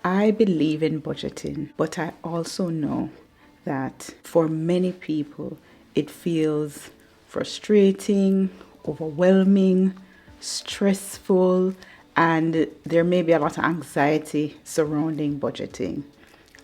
I believe in budgeting, but I also know that for many people, it feels frustrating, overwhelming, stressful, and there may be a lot of anxiety surrounding budgeting.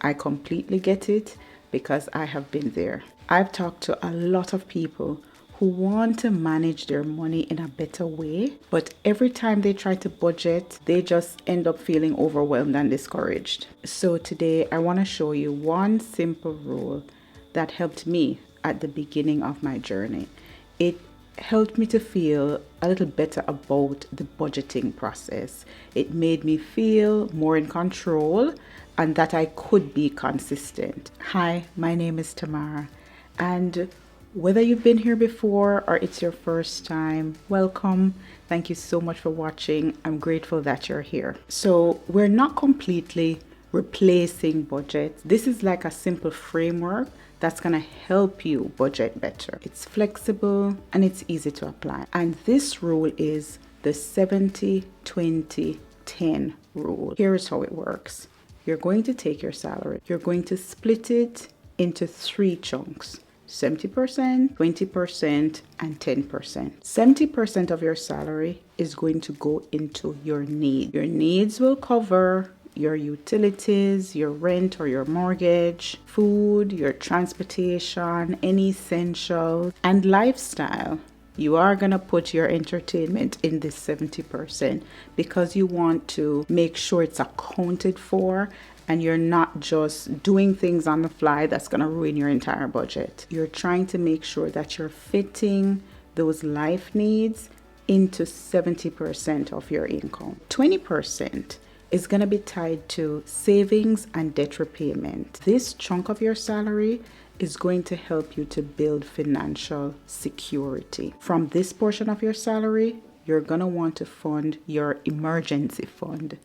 I completely get it because I have been there. I've talked to a lot of people who want to manage their money in a better way, but every time they try to budget, they just end up feeling overwhelmed and discouraged. So today I want to show you one simple rule that helped me at the beginning of my journey. It helped me to feel a little better about the budgeting process. It made me feel more in control and that I could be consistent. Hi, my name is Tamara, and whether you've been here before or it's your first time, welcome. Thank you so much for watching. I'm grateful that you're here. So we're not completely replacing budget. This is like a simple framework that's going to help you budget better. It's flexible and it's easy to apply. And this rule is the 70-20-10 rule. Here's how it works. You're going to take your salary. You're going to split it into 3 chunks. 70%, 20%, and 10%. 70% of your salary is going to go into your needs. Your needs will cover your utilities, your rent or your mortgage, food, your transportation, any essentials, and lifestyle. You are going to put your entertainment in this 70% because you want to make sure it's accounted for and you're not just doing things on the fly that's going to ruin your entire budget. You're trying to make sure that you're fitting those life needs into 70% of your income. 20% is going to be tied to savings and debt repayment. This chunk of your salary is going to help you to build financial security. From this portion of your salary, you're going to want to fund your emergency fund.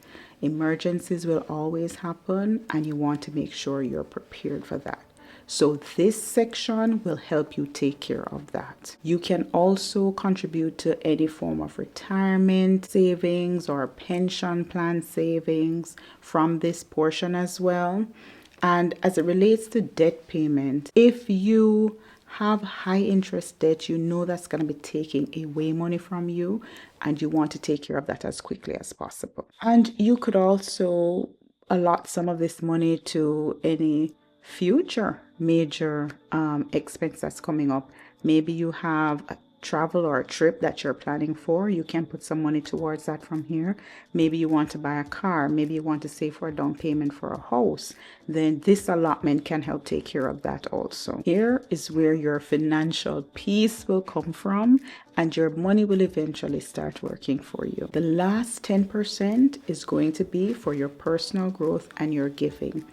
Emergencies will always happen and you want to make sure you're prepared for that. So this section will help you take care of that. You can also contribute to any form of retirement savings or pension plan savings from this portion as well. And as it relates to debt payment, if you have high interest debt, you know that's going to be taking away money from you and you want to take care of that as quickly as possible. And you could also allot some of this money to any future major expense that's coming up. Maybe you have a travel or a trip that you're planning for. You can put some money towards that from here. Maybe you want to buy a car. Maybe you want to save for a down payment for a house. Then this allotment can help take care of that also. Here is where your financial peace will come from and your money will eventually start working for you. The last 10% is going to be for your personal growth and your giving.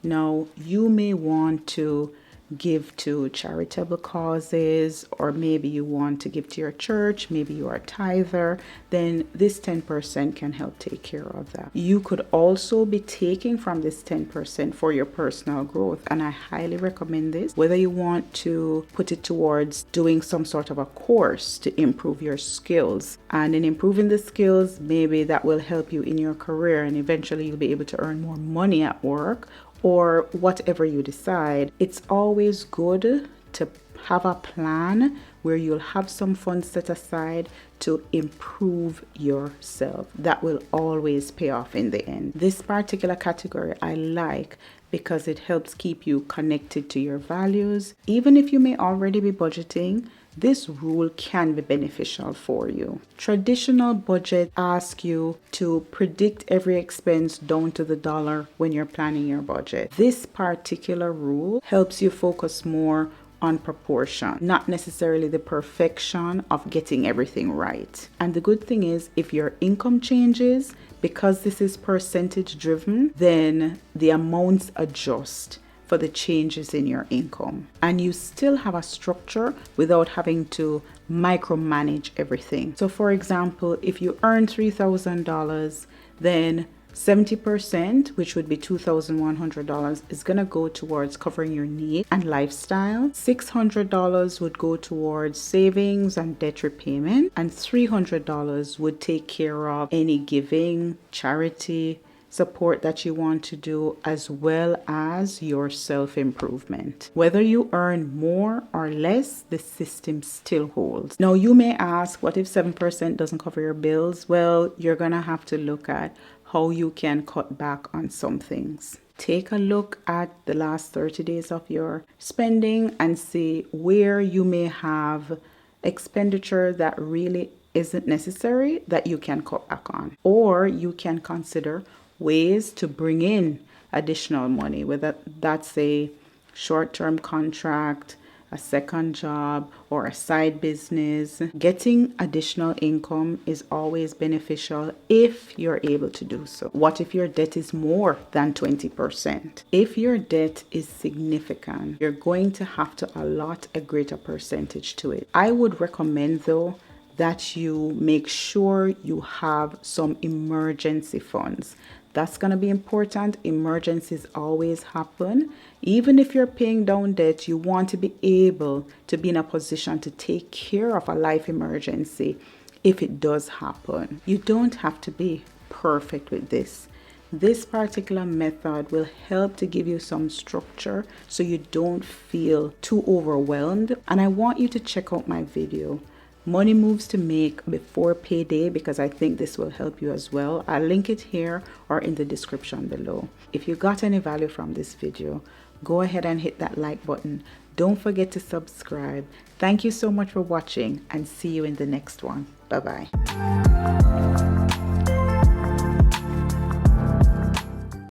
Now, you may want to give to charitable causes, or maybe you want to give to your church, maybe you are a tither, then this 10% can help take care of that. You could also be taking from this 10% for your personal growth, and I highly recommend this, whether you want to put it towards doing some sort of a course to improve your skills. And in improving the skills, maybe that will help you in your career and eventually you'll be able to earn more money at work, or whatever you decide. It's always good to have a plan where you'll have some funds set aside to improve yourself. That will always pay off in the end. This particular category I like because it helps keep you connected to your values. Even if you may already be budgeting, this rule can be beneficial for you. Traditional budget asks you to predict every expense down to the dollar when you're planning your budget. This particular rule helps you focus more on proportion, not necessarily the perfection of getting everything right. And the good thing is, if your income changes, because this is percentage driven, then the amounts adjust for the changes in your income, and you still have a structure without having to micromanage everything. So for example, if you earn $3,000, then 70%, which would be $2,100, is going to go towards covering your needs and lifestyle. $600 would go towards savings and debt repayment, and $300 would take care of any giving, charity, support that you want to do, as well as your self-improvement. Whether you earn more or less, the system still holds. Now you may ask, what if 7% doesn't cover your bills? Well, you're gonna have to look at how you can cut back on some things. Take a look at the last 30 days of your spending and see where you may have expenditure that really isn't necessary that you can cut back on. Or you can consider ways to bring in additional money, whether that's a short-term contract, a second job, or a side business. Getting additional income is always beneficial if you're able to do so. What if your debt is more than 20%? If your debt is significant, you're going to have to allot a greater percentage to it. I would recommend, though, that you make sure you have some emergency funds. That's going to be important. Emergencies always happen. Even if you're paying down debt, you want to be able to be in a position to take care of a life emergency if it does happen. You don't have to be perfect with this. This particular method will help to give you some structure so you don't feel too overwhelmed. And I want you to check out my video, Money Moves to Make Before Payday, because I think this will help you as well. I'll link it here or in the description below. If you got any value from this video, go ahead and hit that like button. Don't forget to subscribe. Thank you so much for watching, and see you in the next one. Bye-bye.